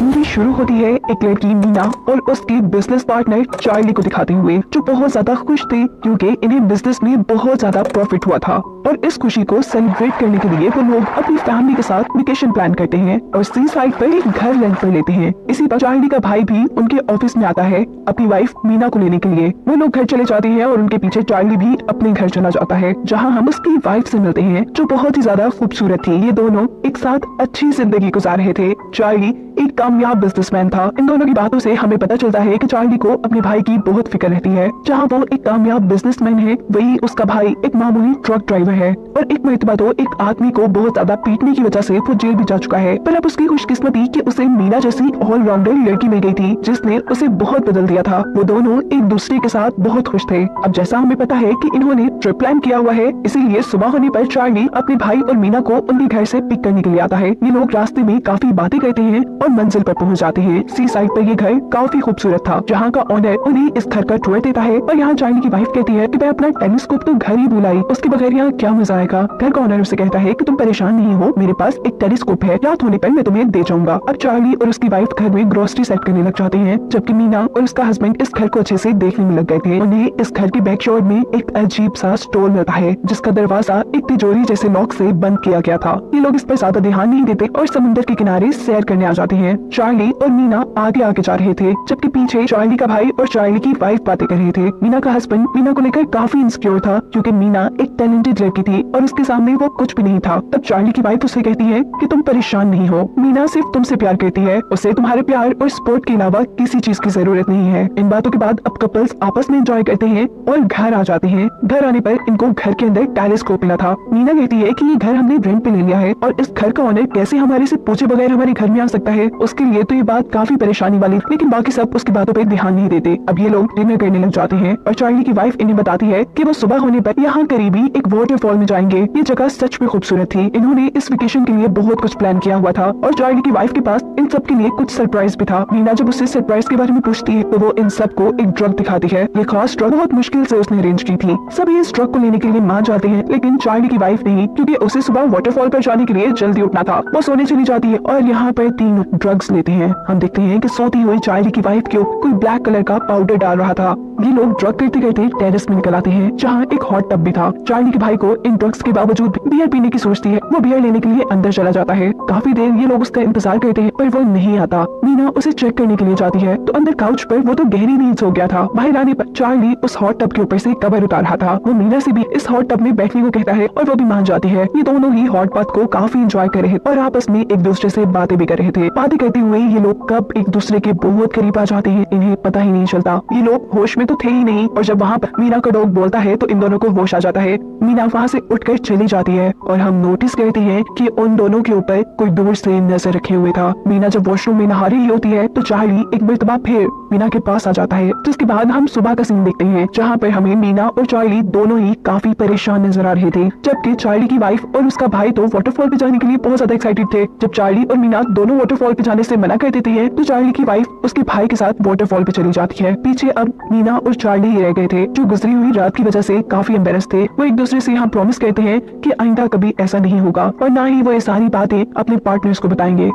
Movie शुरू होती है एक लड़की मीना और उसके बिजनेस पार्टनर चार्ली को दिखाते हुए, जो बहुत ज्यादा खुश थे क्योंकि इन्हें बिजनेस में बहुत ज्यादा प्रॉफिट हुआ था। और इस खुशी को सेलिब्रेट करने के लिए वो लोग अपनी फैमिली के साथ वेकेशन प्लान करते हैं और सी साइड पर एक घर रेंट पर लेते हैं। इसी पर चार्ली का भाई भी उनके ऑफिस में आता है अपनी वाइफ मीना को लेने के लिए। वो लोग घर चले जाते हैं और उनके पीछे चार्ली भी अपने घर चला जाता है, जहाँ हम उसकी वाइफ से मिलते हैं जो बहुत ही ज्यादा खूबसूरत थी। ये दोनों एक साथ अच्छी जिंदगी गुजार रहे थे। चार्ली एक कामयाब बिजनेसमैन था। इन दोनों की बातों से हमें पता चलता है कि चार्ली को अपने भाई की बहुत फिक्र रहती है। जहाँ वो एक कामयाब बिजनेसमैन है, वही उसका भाई एक मामूली ट्रक ड्राइवर है। और एक मरतबा तो एक आदमी को बहुत ज्यादा पीटने की वजह से वो जेल भी जा चुका है। पर अब उसकी खुशकिस्मती कि उसे मीना जैसी ऑलराउंडर लड़की मिल गई थी, जिसने उसे बहुत बदल दिया था। वो दोनों एक दूसरे के साथ बहुत खुश थे। अब जैसा हमें पता है कि इन्होंने ट्रिप प्लान किया हुआ है, इसीलिए सुबह होने पर चार्ली अपने भाई और मीना को उनके घर से पिक करने के लिए आता है। ये लोग रास्ते में काफी बातें करते हैं और मंजिल पर पहुंच जाते हैं। सी साइड पर ये घर काफी खूबसूरत था, जहाँ का ओनर उन्हें इस घर का टूर देता है। और यहाँ चार्ली की वाइफ कहती है कि मैं अपना टेलीस्कोप तो घर ही बुलाई, उसके बगैर यहाँ क्या मजा आएगा। घर का ओनर उसे कहता है कि तुम परेशान नहीं हो, मेरे पास एक टेलीस्कोप है, रात होने पर मैं तुम्हें दे जाऊंगा। अब चार्ली और उसकी वाइफ घर में ग्रोसरी सेट करने लग जाते हैं, जबकि मीना और उसका हस्बैंड इस घर को अच्छे से देखने में लग गए थे। उन्हें इस घर की बैक शोर में एक अजीब सा स्टोर मिलता है, जिसका दरवाजा एक तिजोरी जैसे लॉक से बंद किया गया था। ये लोग इस पर ज्यादा ध्यान नहीं देते और समुद्र के किनारे सैर करने आ जाते हैं। चार्ली और मीना आगे आगे जा रहे थे, जबकि पीछे चार्ली का भाई और चार्ली की वाइफ बातें कर रहे थे। मीना का हस्बैंड मीना को लेकर काफी इनसिक्योर था, क्योंकि मीना एक टैलेंटेड लड़की थी और उसके सामने वो कुछ भी नहीं था। तब चार्ली की वाइफ उसे कहती है कि तुम परेशान नहीं हो, मीना सिर्फ तुमसे प्यार करती है, उसे तुम्हारे प्यार और सपोर्ट के अलावा किसी चीज की जरूरत नहीं है। इन बातों के बाद अब कपल्स आपस में एंजॉय करते हैं और घर आ जाते हैं। घर आने पर इनको घर के अंदर टेलीस्कोप मिला था। मीना कहती है कि ये घर हमने रेंट पे ले लिया है और इस घर का ओनर कैसे हमारे से पूछे बगैर हमारे घर में आ सकता है। उसके लिए तो ये बात काफी परेशानी वाली, लेकिन बाकी सब उसकी बातों पे ध्यान नहीं देते। अब ये लोग डिनर करने लग जाते हैं और चार्ली की वाइफ इन्हें बताती है कि वो सुबह होने पर यहाँ करीबी एक वाटरफॉल में जाएंगे। ये जगह सच में खूबसूरत थी। इन्होंने इस वेकेशन के लिए बहुत कुछ प्लान किया हुआ था और चार्ली की वाइफ के पास इन सब के लिए कुछ सरप्राइज भी था। मीना जब उससे सरप्राइज के बारे में पूछती है तो वो इन सबको एक ड्रग दिखाती है। ये खास ड्रग बहुत मुश्किल से उसने अरेंज की थी। सभी इस ड्रग को लेने के लिए मान जाते हैं, लेकिन चार्ली की वाइफ नहीं, क्योंकि उसे सुबह वाटरफॉल पर जाने के लिए जल्दी उठना था। वो सोने चली जाती है और यहाँ पर 3 ड्रग्स लेते हैं। हम देखते हैं कि सोती हुई चार्ली की वाइफ को कोई ब्लैक कलर का पाउडर डाल रहा था। ये लोग ड्रग करते करते टेरेस में निकल आते हैं, जहाँ एक हॉट टब भी था। चार्ली के भाई को इन ड्रग्स के बावजूद बियर पीने की सोचती है। वो बियर लेने के लिए अंदर चला जाता है। काफी देर ये लोग उसका इंतजार करते हैं, पर वो नहीं आता। मीना उसे चेक करने के लिए जाती है तो अंदर काउच पर वो तो गहरी नींद सो गया था। बाहर आने पर चार्ली उस हॉट टब के ऊपर से कवर उतार रहा था। वो मीना से भी इस हॉट टब में बैठने को कहता है और वो भी मान जाती है। ये दोनों ही हॉट बाथ को काफी एंजॉय कर रहे और आपस में एक दूसरे से बातें भी कर रहे थे। बातें करते हुए ये लोग कब एक दूसरे के बहुत करीब आ जाते हैं, इन्हें पता ही नहीं चलता। ये लोग होश में तो थे ही नहीं, और जब वहाँ पर मीना का डॉग बोलता है तो इन दोनों को होश आ जाता है। मीना वहाँ से उठकर चली जाती है और हम नोटिस करते हैं कि उन दोनों के ऊपर कोई दूर से नजर रखे हुए था। मीना जब वॉशरूम में नहा रही होती है तो चार्ली एक मरतबा फिर मीना के पास आ जाता है, जिसके बाद हम सुबह का सीन देखते हैं, जहाँ पर हमें मीना और चार्ली दोनों ही काफी परेशान नजर आ रहे थे। जबकि चार्ली की वाइफ और उसका भाई तो वाटरफॉल पे जाने के लिए बहुत ज्यादा एक्साइटेड थे। जब चार्ली और मीना दोनों वाटरफॉल पे जाने से मना कर देते हैं तो चार्ली की वाइफ उसके भाई के साथ वाटरफॉल पे चली जाती है। पीछे अब मीना और चार्ली ही रह गए थे, जो गुजरी हुई रात की वजह से काफी एम्बेरस थे। वो एक दूसरे से यहाँ प्रॉमिस करते हैं कि आइंदा कभी ऐसा नहीं होगा और ना ही वो ये सारी बातें अपने पार्टनर्स को बताएंगे।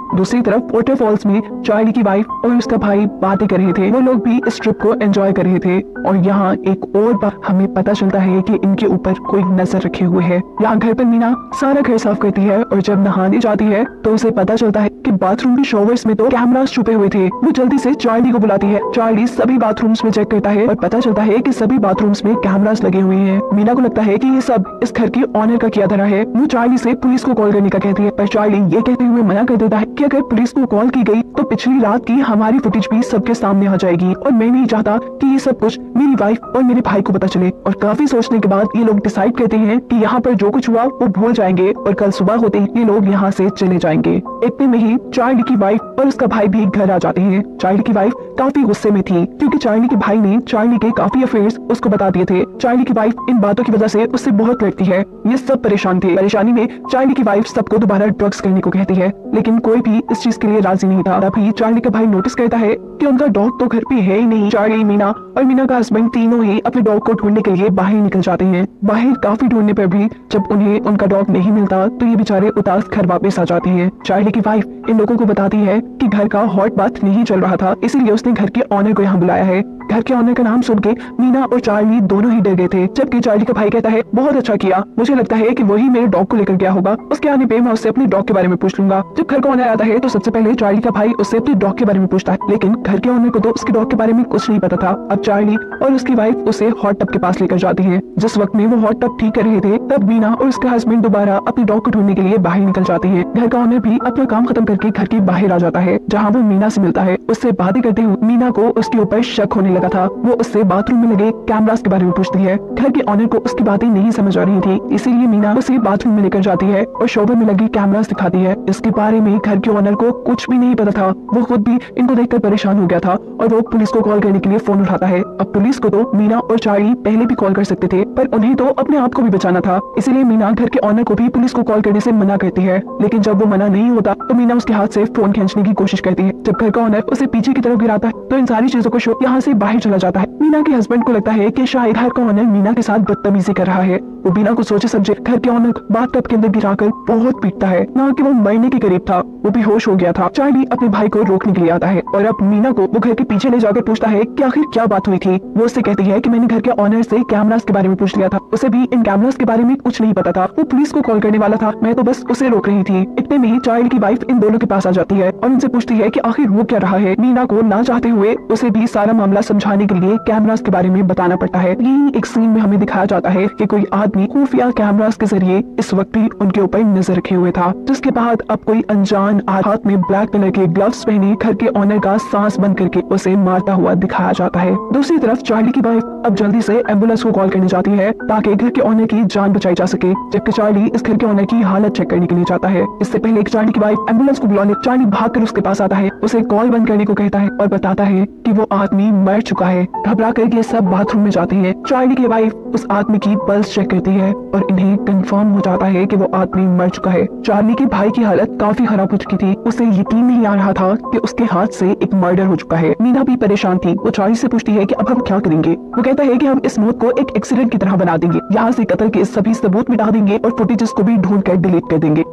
दूसरी तरफ वाटरफॉल्स में चार्ली की वाइफ और उसका भाई बातें कर रहे थे। वो लोग भी इस ट्रिप को एंजॉय कर रहे थे और यहाँ एक और बार हमें पता चलता है कि इनके ऊपर कोई नजर रखे हुए है। यहाँ घर पर मीना सारा घर साफ करती है और जब नहाने जाती है तो उसे पता चलता है कि बाथरूम के शॉवर्स में तो कैमरास छुपे हुए थे। वो जल्दी से चार्ली को बुलाती है। चार्ली सभी बाथरूम्स में चेक करता है और पता चलता है कि सभी बाथरूम्स में कैमरास लगे हुए हैं। मीना को लगता है कि ये सब इस घर के ऑनर का किया धरा है। वो चार्ली से पुलिस को कॉल करने का कहती है, पर चार्ली ये कहते हुए मना कर देता है कि अगर पुलिस को कॉल की गई तो पिछली रात की हमारी फुटेज भी सबके सामने आ जाएगी और मैं नहीं चाहता कि ये सब कुछ मेरी वाइफ और मेरे भाई को पता चले। और काफी सोचने के बाद ये लोग डिसाइड करते हैं कि यहाँ पर जो कुछ हुआ वो भूल जाएंगे और कल सुबह होते ही ये लोग यहाँ से चले जाएंगे। इतने में ही चार्ली की वाइफ और उसका भाई भी घर आ जाते हैं। चार्ली की वाइफ काफी गुस्से में थी क्योंकि चार्ली के भाई ने चार्ली के काफी अफेयर्स उसको बता दिए थे। चार्ली की वाइफ इन बातों की वजह से उससे बहुत लड़ती है। ये सब परेशान थे। परेशानी में चार्ली की वाइफ सबको दोबारा ड्रग्स करने को कहती है, लेकिन कोई भी इस चीज के लिए राजी नहीं था। तभी चार्ली का भाई नोटिस करता है कि उनका डॉग तो घर पे है ही नहीं। चार्ली, मीना और मीना का हस्बैंड तीनों ही अपने डॉग को ढूंढने के लिए बाहर निकल जाते हैं। बाहर काफी ढूंढने पर भी जब उन्हें उनका डॉग नहीं मिलता तो ये बेचारे उदास घर वापस आ जाते हैं। चार्ली की वाइफ इन लोगों को बताती है कि घर का हॉट बाथ नहीं चल रहा था, इसीलिए उसने घर के ऑनर को यहाँ बुलाया है। घर के ऑनर का नाम सुन के मीना और चार्ली दोनों ही डर गए थे, जबकि चार्ली का भाई कहता है बहुत अच्छा किया, मुझे लगता है कि वही मेरे डॉग को लेकर गया होगा। उसके आने पे मैं उससे अपने डॉग के बारे में पूछ लूंगा। जब घर का ऑनर आता है तो सबसे पहले चार्ली का भाई उससे अपने डॉग के बारे में पूछता है, लेकिन घर के ऑनर को तो उसके डॉग के बारे में कुछ नहीं पता था। अब चार्ली और उसकी वाइफ उसे हॉट टब के पास लेकर जाती है। जिस वक्त में वो हॉट टब ठीक कर रहे थे तब मीना और उसके हस्बैंड दोबारा अपने डॉग को ढूंढने के लिए बाहर निकल जाते हैं। घर का ऑनर भी अपना काम खत्म करके घर के बाहर आ जाता है, जहाँ वो मीना से मिलता है। उससे बातें करते हुए मीना को उसके ऊपर शक होने लगा था। वो उससे बाथरूम में लगे कैमरास के बारे में पूछती है। घर के ऑनर को उसकी बातें नहीं समझ आ रही थी, इसीलिए मीना उसे बाथरूम में लेकर जाती है और शोवर में लगी कैमरास दिखाती है। इसके बारे में घर के ऑनर को कुछ भी नहीं पता था। वो खुद भी इनको देखकर परेशान हो गया था और वो पुलिस को कॉल करने के लिए फोन उठाता है। अब पुलिस को तो मीना और चार्ली पहले भी कॉल कर सकते थे, पर उन्हें तो अपने आप को भी बचाना था, इसीलिए मीना घर के ऑनर को भी पुलिस को कॉल करने से मना करती है। लेकिन जब वो मना नहीं होता तो मीना उसके हाथ से फोन खींचने की कोशिश करती है। जब घर का ऑनर उसे पीछे की तरफ गिराता है तो इन सारी चीजों को शो यहाँ से बाहर चला जाता है। मीना के हस्बैंड को लगता है कि शायद घर का ऑनर मीना के साथ बदतमीजी कर रहा है। वो बिना कुछ सोचे समझे घर के ऑनर बाथटब के अंदर गिराकर बहुत पीटता है। ना कि वो मरने के करीब था, वो बेहोश हो गया था। चार्ली अपने भाई को रोकने के लिए आता है और अब मीना को वो घर के पीछे ले जाकर पूछता है कि आखिर क्या बात हुई थी। वो उससे कहती है कि मैंने घर के ऑनर से कैमरास के बारे में पूछ लिया था, उसे भी इन कैमरास के बारे में कुछ नहीं पता था। वो पुलिस को कॉल करने वाला था, मैं तो बस उसे रोक रही थी। इतने में ही चार्ली की वाइफ इन दोनों के पास आ जाती है और उनसे पूछती है कि आखिर वो क्या रहा है। मीना को ना चाहते हुए उसे भी सारा मामला समझाने के लिए कैमरास के बारे में बताना पड़ता है। यही एक सीन में हमें दिखाया जाता है कि कोई आदमी खुफिया कैमरास के जरिए इस वक्त भी उनके ऊपर नजर रखे हुए था, जिसके बाद अब कोई अनजान हाथ में ब्लैक कलर के ग्लव्स पहने घर के ऑनर का सांस बंद करके उसे मारता हुआ दिखाया जाता है। दूसरी तरफ चार्ली की वाइफ अब जल्दी से एम्बुलेंस को कॉल करने जाती है ताकि घर के ऑनर की जान बचाई जा सके, जबकि चार्ली इस घर के ऑनर की हालत चेक करने के लिए जाता है। इससे पहले चार्ली की वाइफ एम्बुलेंस को बुलाने चार्ली भागकर उसके पास आता है, उसे कॉल बंद करने को कहता है और बताता है कि वो आदमी मर चुका है। घबरा कर ये सब बाथरूम में जाते हैं। चार्ली की वाइफ उस आदमी की पल्स चेक करती है और इन्हें कंफर्म हो जाता है कि वो आदमी मर चुका है। चार्ली के भाई की हालत काफी खराब हो चुकी थी, उसे यकीन नहीं आ रहा था कि उसके हाथ से एक मर्डर हो चुका है। मीना भी परेशान थी। वो चार्ली से पूछती है कि अब हम क्या करेंगे। वो कहता है कि हम इस मौत को एक एक्सीडेंट की तरह बना देंगे, यहाँ से कत्ल के सभी सबूत मिटा देंगे और फुटेजेस को भी ढूंढ कर डिलीट कर देंगे।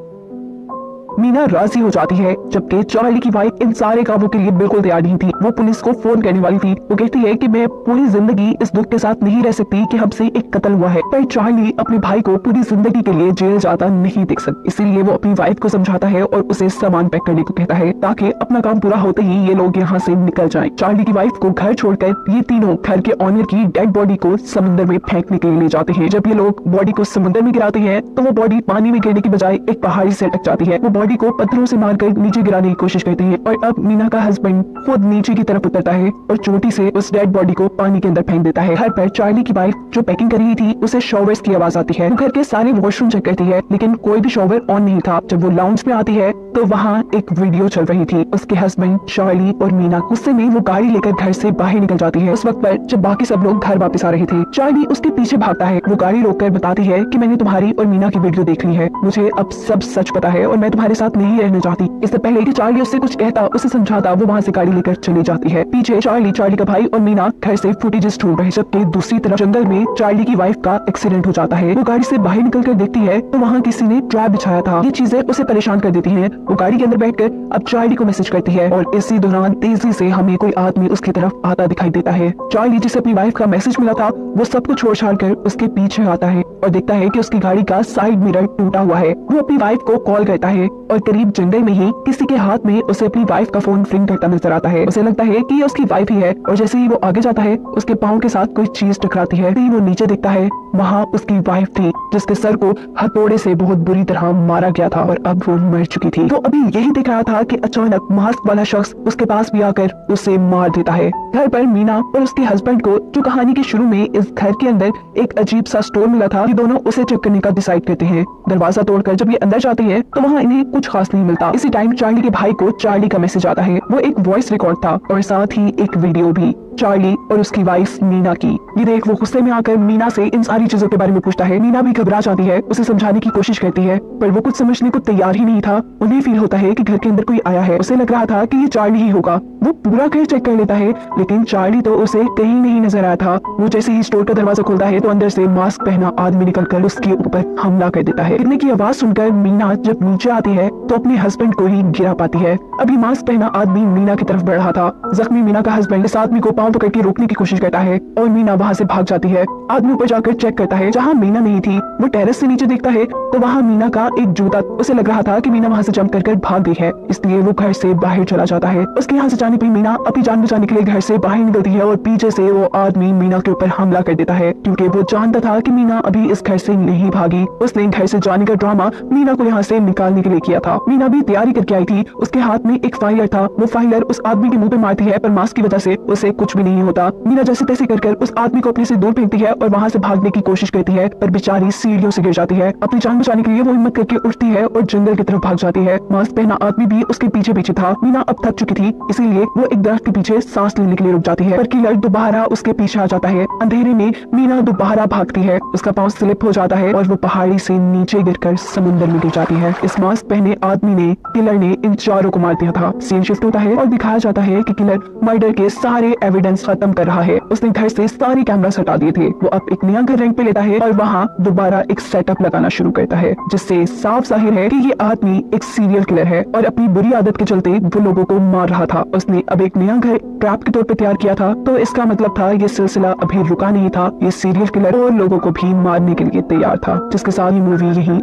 मीना राजी हो जाती है, जबकि चार्ली की वाइफ इन सारे कामों के लिए बिल्कुल तैयार नहीं थी। वो पुलिस को फोन करने वाली थी। वो कहती है कि मैं पूरी जिंदगी इस दुख के साथ नहीं रह सकती कि हमसे एक कत्ल हुआ है, पर चार्ली अपने भाई को पूरी जिंदगी के लिए जेल जाता नहीं देख सकती। इसीलिए वो अपनी वाइफ को समझाता है और उसे सामान पैक करने को कहता है ताकि अपना काम पूरा होते ही ये लोग यहाँ से निकल जाएं। चार्ली की वाइफ को घर छोड़कर ये तीनों घर के ऑनर की डेड बॉडी को समुद्र में फेंकने के लिए ले जाते हैं। जब ये लोग बॉडी को समुद्र में गिराते हैं तो वो बॉडी पानी में गिरने की बजाय एक पहाड़ी से अटक जाती है। वो बॉडी को पत्थरों से मारकर नीचे गिराने की कोशिश करते हैं और अब मीना का हस्बैंड खुद नीचे की तरफ उतरता है और चोटी से उस डेड बॉडी को पानी के अंदर फेंक देता है। घर पर चार्ली की वाइफ जो पैकिंग कर रही थी उसे शॉवर्स की आवाज आती है। घर के सारे वॉशरूम चेक करती है, लेकिन कोई भी शॉवर ऑन नहीं था। जब वो लाउंज में आती है तो वहाँ एक वीडियो चल रही थी। उसके हस्बैंड चार्ली और मीना गुस्से में वो गाड़ी लेकर घर से बाहर निकल जाती है। उस वक्त पर जब बाकी सब लोग घर वापस आ रहे थे, चार्ली उसके पीछे भागता है। वो गाड़ी रोककर बताती है कि मैंने तुम्हारी और मीना की वीडियो देख ली है, मुझे अब सब सच पता है और मैं तुम्हारे साथ नहीं रहना चाहती। इससे पहले कि चार्ली उससे कुछ कहता, उसे समझाता, वो वहाँ से गाड़ी लेकर चली जाती है। पीछे चार्ली का भाई और मीना घर से फुटेजेस ढूंढ रहे, जबकि दूसरी तरफ जंगल में चार्ली की वाइफ का एक्सीडेंट हो जाता है। वो गाड़ी से बाहर निकल कर देखती है तो वहाँ किसी ने ट्रैप बिछाया था। ये चीजें उसे परेशान कर देती हैं। वो गाड़ी के अंदर बैठकर अब चार्ली को मैसेज करती है और इसी दौरान तेजी से हमें कोई आदमी उसकी तरफ आता दिखाई देता है। चार्ली जिसे अपनी वाइफ का मैसेज मिला था वो सब कुछ छोड़ छाड़ कर उसके पीछे आता है और देखता है कि उसकी गाड़ी का साइड मिरर टूटा हुआ है। वो अपनी वाइफ को कॉल करता है और करीब जंगल में ही किसी के हाथ में उसे अपनी वाइफ का फोन रिंग करता नजर आता है। उसे लगता है कि ये उसकी वाइफ ही है और जैसे ही वो आगे जाता है उसके पाँव के साथ कोई चीज टकराती है। वो नीचे देखता है वहाँ उसकी वाइफ थी जिसके सर को हथौड़े से बहुत बुरी तरह मारा गया था और अब वो मर चुकी थी। तो अभी यही दिख रहा था कि अचानक मास्क वाला शख्स उसके पास भी आकर उसे मार देता है। घर पर मीना और उसके हस्बैंड को जो कहानी के शुरू में इस घर के अंदर एक अजीब सा स्टोर मिला था, ये दोनों उसे चेक करने का डिसाइड करते हैं। दरवाजा तोड़कर जब ये अंदर जाते हैं तो वहाँ इन्हें कुछ खास नहीं मिलता। इसी टाइम चार्ली के भाई को चार्ली का मैसेज आता है। वो एक वॉइस रिकॉर्ड था और साथ ही एक वीडियो भी, चार्ली और उसकी वाइफ मीना की। ये देख वो गुस्से में आकर मीना से इन सारी चीजों के बारे में पूछता है। मीना भी घबरा जाती है, उसे समझाने की कोशिश करती है पर वो कुछ समझने को तैयार ही नहीं था। उन्हें फील होता है कि घर के अंदर कोई आया है। उसे लग रहा था कि ये चार्ली ही होगा। वो पूरा घर चेक कर लेता है लेकिन चार्ली तो उसे कहीं नहीं नजर आया था। वो जैसे ही स्टोर का दरवाजा खोलता है तो अंदर से मास्क पहना आदमी निकलकर उसके ऊपर हमला कर देता है। गिरने की आवाज सुनकर मीना जब नीचे आती है तो अपने हस्बैंड को ही गिरा पाती है। अभी मास्क पहना आदमी मीना की तरफ बढ़ रहा था। जख्मी मीना का हस्बैंड इस आदमी को पांव पकड़ के रोकने की कोशिश करता है और मीना वहाँ से भाग जाती है। आदमी ऊपर जाकर चेक करता है, जहाँ मीना नहीं थी। वो टेरेस से नीचे देखता है तो वहाँ मीना का एक जूता, उसे लग रहा था कि मीना वहाँ से जंप कर भाग गई है, इसलिए वो घर से बाहर चला जाता है। उसके यहाँ से जाने पर मीना अपनी जान बचाने के लिए घर से बाहर निकलती है और पीछे से वो आदमी मीना के ऊपर हमला कर देता है क्योंकि वो जानता था कि मीना अभी इस घर से नहीं भागी। उसने घर से जाने का ड्रामा मीना को यहाँ से निकालने के लिए किया था। मीना भी तैयारी करके आई थी। उसके हाथ में एक फाइलर था। वो फाइलर उस आदमी के मुंह पे मारती है पर मास्क की वजह से उसे कुछ भी नहीं होता। मीना जैसे तैसे कर उस आदमी को अपने से दूर फेंकती है और वहाँ से भागने की कोशिश करती है पर बेचारी सीढ़ियों से गिर जाती है। अपनी जान बचाने के लिए वो हिम्मत करके उठती है और जंगल की तरफ भाग जाती है। मास्क पहना आदमी भी उसके पीछे पीछे था। मीना अब थक चुकी थी इसीलिए वो एक दरख्त के पीछे सांस लेने के लिए रुक जाती है पर किलर दोबारा उसके पीछे आ जाता है। अंधेरे में मीना दोबारा भागती है। उसका पाँव स्लिप हो जाता है और वो पहाड़ी से नीचे गिरकर समुद्र में गिर जाती है। इस मास्क पहने आदमी ने, किलर ने इन चारों को मार दिया था। सीन शिफ्ट होता है और दिखाया जाता है कि किलर मर्डर के सारे एविडेंस खत्म कर रहा है। उसने घर से सारी कैमरास हटा दिए थे। वो अब एक नया घर रेंट पे लेता है और वहाँ दोबारा एक सेटअप लगाना शुरू करता है जिससे साफ जाहिर है कि ये आदमी एक सीरियल किलर है और अपनी बुरी आदत के चलते वो लोगों को मार रहा था। उसने अब एक नया घर ट्रैप के तौर पे तैयार किया था तो इसका मतलब था ये सिलसिला अभी रुका नहीं था। ये सीरियल किलर और लोगों को भी मारने के लिए तैयार था, जिसके साथ ये मूवी यही